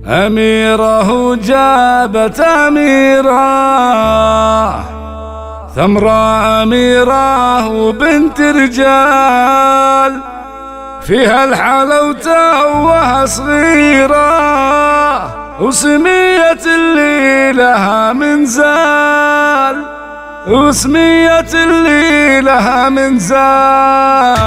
أميرة جابت أميرة ثمرة أميرة وبنت رجال، فيها الحلوة وها صغيرة، وسمية اللي لها منزال، وسمية اللي لها منزال.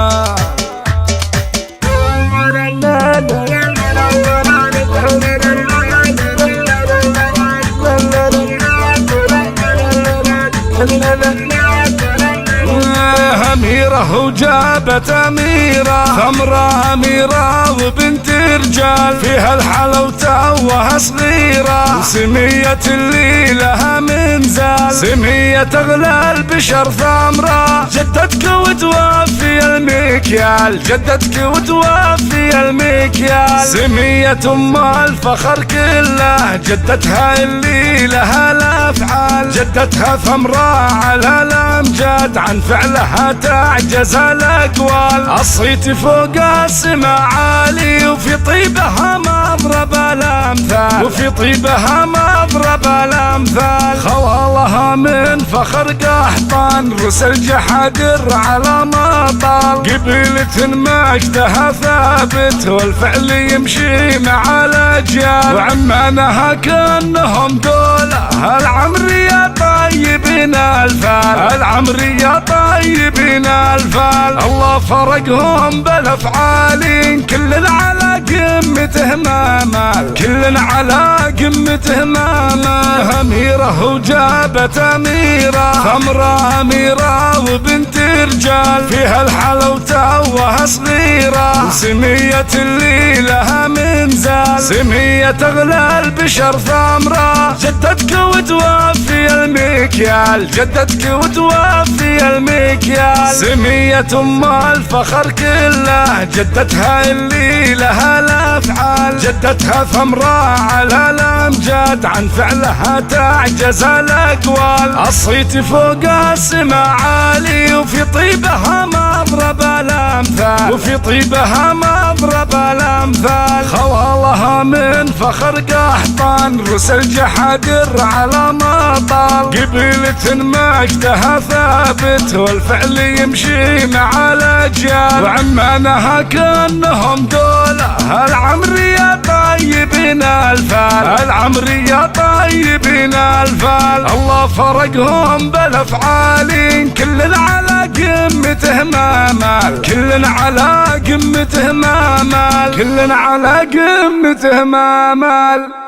أميرة وجابت أميرة ثمرة أميرة وبنت رجال، فيها الحلوة وها صغيرة، سمية اللي لها منزال، سمية أغلى البشر ثمرة، جدتك وتوفي المكيال، جدتك وتوفي المكيال، سمية أم الفخر كله، جدتها اللي لها الأفعال، جدتها ثمرة على الأمجاد، عن فعلها تعجز الأقوال، الصيت فوق السما عالي، وفي طيبها مضرب الأمثال، وفي طيبها مضرب الأمثال، خوالها من فخر قحطان، رسل جحادر على مطال، قبيلة مجدها ثابت، والفعل يمشي مع الأجيال، وعمانها كأنهم دولة، العمرية طيبين الفال، العمرية طيبين الفال، الله فرقهم بالافعال، كل على قمته مامال، كل على قمته مامال. أميرة وجابت أميرة ثمرة أميرة وبنت رجال، فيها الحلوة وها صغيرة، سمية اللي لها منزال، سمية أغلى البشر ثمرة، جدتك وتوفي المكيال، جدتك وتوفي المكيال، سمية أم الفخر كله، جدتها اللي لها الأفعال، جدتها ثمرة على الأمجاد، عن فعلها تعجز الأقوال، الصيت فوق السما عالي، وفي طيبها مضرب الأمثال، وفي طيبها مضرب الأمثال، خوالها من فخر قحطان، رسل جحادر على مطال، قبيلة مجدها ثابت، والفعل يمشي مع الأجيال، وعمانها كأنهم دولة، العمرية طيبين الفال، العمرية طيبين الفال، الله فرقهم بالافعال، كل على قمته مامال، كل على قمته مامال، كل على قمته مامال.